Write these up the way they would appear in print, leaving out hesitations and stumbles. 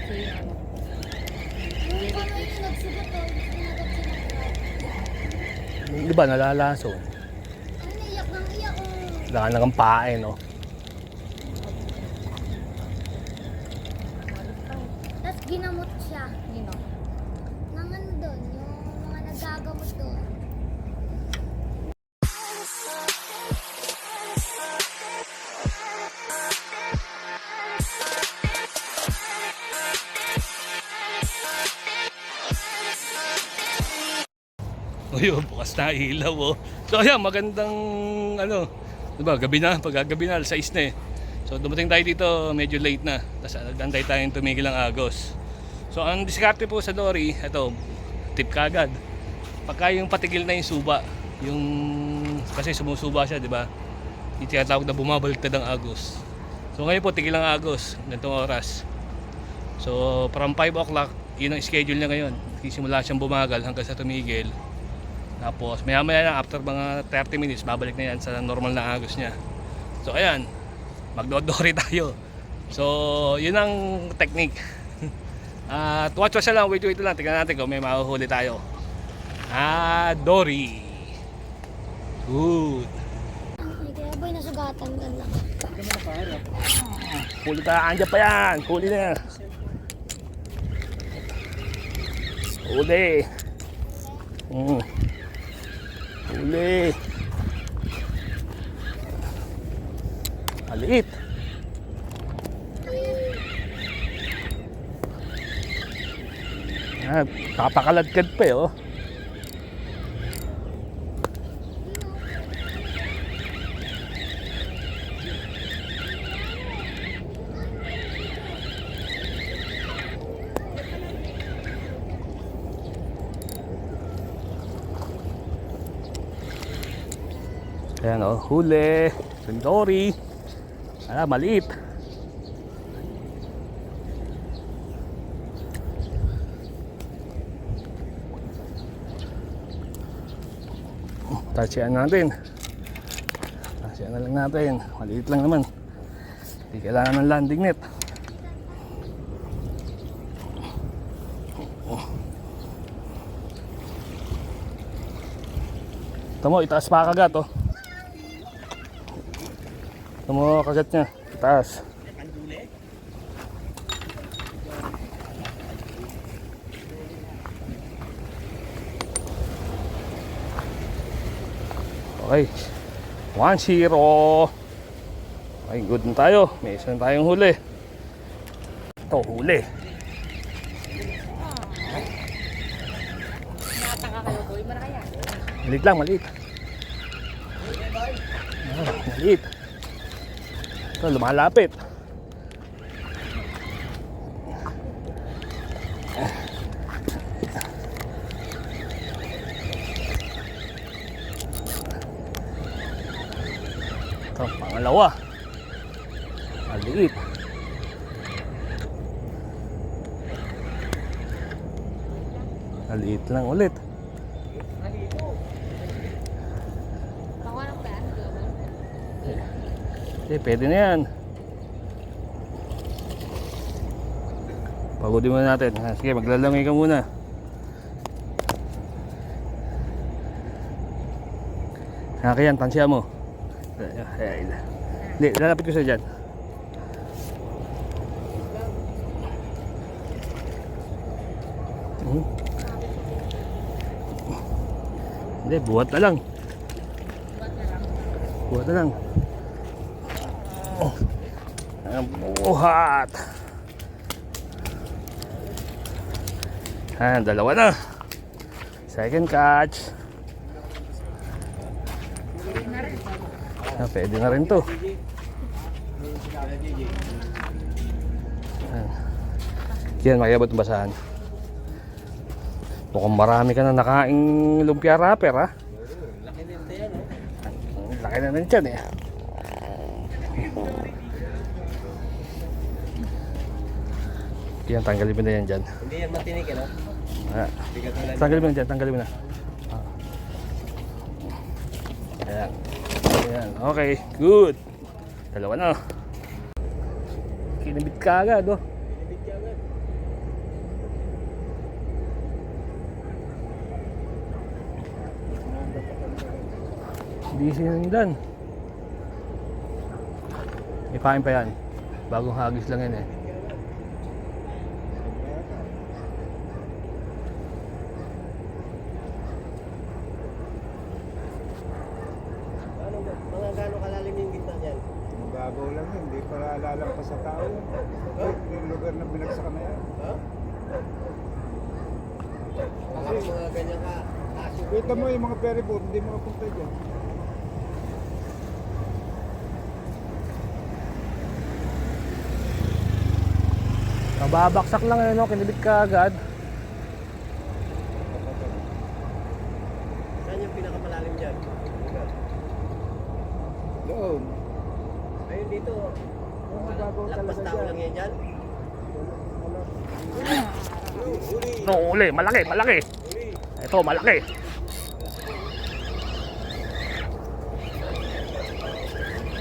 Yung kamay niya nagsugat o, sinagat sinagrat. Di ba nalalaso? Ano, iyak ng iyak o. Wala ka ng pae, no? Tapos ginamot siya. Nang ano doon, yung mga nagagamot doon. Ayun, bukas na ilaw, oh. So ayan, magandang ano, 'di ba? Gabi na, pagkagabi na, 6 na eh. So dumating tayo dito, medyo late na. Tapos nagantay tayong tumigil ang agos. So ang diskarte po sa dory, ito, tip kagad. Pagka yung patigil na yung suba, yung kasi sumusuba siya, 'di ba? Yung tinatawag na bumabaliktad ang agos. So ngayon po, tigil ang agos, ganitong oras. So from 5 o'clock, yun ang schedule niya ngayon. Simula siyang bumagal hanggang sa tumigil. Tapos maya maya lang, after mga 30 minutes, babalik na yan sa normal na agos niya. So ayan, magdodori tayo. So yun ang technique. At watch lang, wait lang, tingnan natin kung may mahuhuli tayo. Dory. Good. Ay, kaya boy, nasugatan ka lang. Huli tayo, andyan pa yan. Huli na. Huli. Huli. Maliit. Kapakaladkad pa eh, oh. Ayan, oh, huli. Dory. Maliit. Tatsian natin. Tatsian na lang natin. Maliit lang naman. Hindi kailangan ng landing net. Ito mo, itaas pa kagat, oh. Ito mo kagat niya. Itaas. Okay. 1-0. Okay, good na tayo. May isa na tayong huli. Ito, huli. Maliit lang, maliit. Maliit. Ito, lumalapit. Ito, pangalawa. Maliit. Maliit lang ulit. Pwede na yan. Pagodin muna natin. Sige, maglalangoy ka muna. Kaya tansya mo. Hindi, lalapit ko sa dyan. Hindi, buhat na lang. Buhat na lang. Ang buhat. Dalawa na. Second catch. Pwede na rin to. Yan, makikabot ng basahan. Mukhang marami ka na nakaing lumpia wrapper, ha? Laki na rin dyan, eh. Yan, tanggalin mo na yan dyan. Hindi yan matinig, ano? Tanggalin mo na dyan, tanggalin mo na. Ayan. Ayan, okay, good. Dalawa na. Kinibit ka agad, oh. Kinibit ka agad. Hindi sinundan. May pain pa yan. Bagong hagis lang yan eh. Mga gano'ng kalalim yung gitna niyan? Mababaw lang yun, hindi para lalampas sa tao yun. Yung lugar na binagsakan na yan. Ha? Baka mga ganyan ka. Kita mo yung mga ferry boat, hindi makapunta dyan. Nababaksak lang eh, no? Kinibit ka agad. Saan yung pinakamalalim dyan? Doon. Ayun dito. Mababaw Lakpas talaga tao dyan. lang yan dyan? No, uli. Malaki, malaki. Ito, malaki.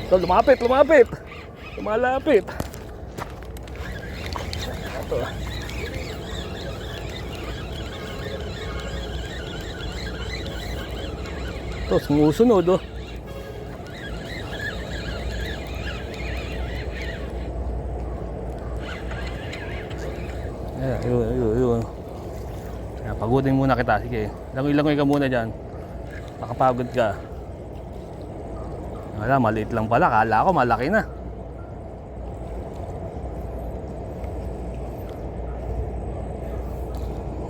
Ito, lumapit, lumapit. Lumalapit. Ito. Ito, sumusunod oh. Ayan, yun. Ayan, pagodin muna kita, sige. Langoy-langoy ka muna dyan. Makapagod ka. Wala, maliit lang pala. Kala ko malaki na.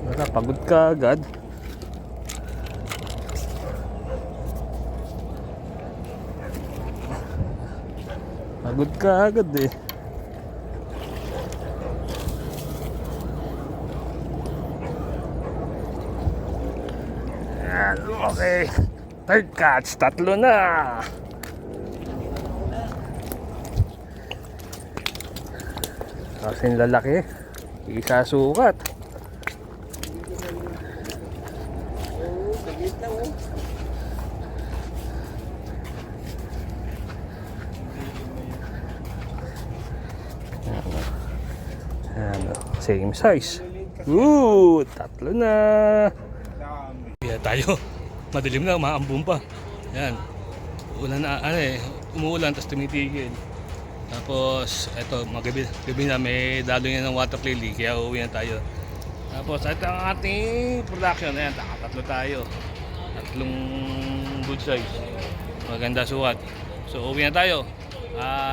Wala, pagod ka agad. Pagod ka agad eh. Ayan, okay. Third catch, tatlo na. Kasing lalaki, isa sukat. Oo, saglit lang oh. Ayan, same size. Ooh, tatlo na. Dami. Kaya tayo, madilim na, umaambon pa. Yan. Ulan na, umuulan tapos tumitigil. Tapos, eto, gabi na may dalo niya ng water lily, kaya uuwi na tayo. Tapos, ito ang ating production. Ayan, tatlo tayo. Tatlong good size. Maganda sukat. So, uuwi na tayo.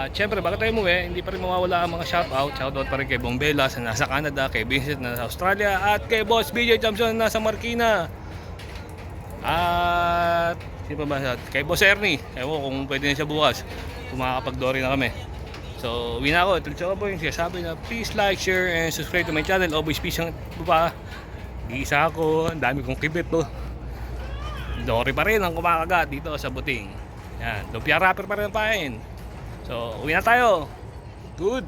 Siyempre, bago tayo umuwi, hindi pa rin mawawala ang mga shoutout. Shoutout pa rin kay Bombela na nasa Canada, kay Vincent na nasa Australia, at kay Boss BJ Thompson na nasa Marikina. At sino pa ba? Kay Boss Ernie. Ewan kung pwede na siya bukas. Kung makakapag-dory na kami. So, uwi na ako. Ito siya po yung sinasabi na please like, share, and subscribe to my channel. Always peace ang baba. Di-isa ako. Ang dami kong kibit to. Dory pa rin ang kumakagat dito sa buting. Yan. Lumpia wrapper pa rin ang pain. So, uwi na tayo. Good.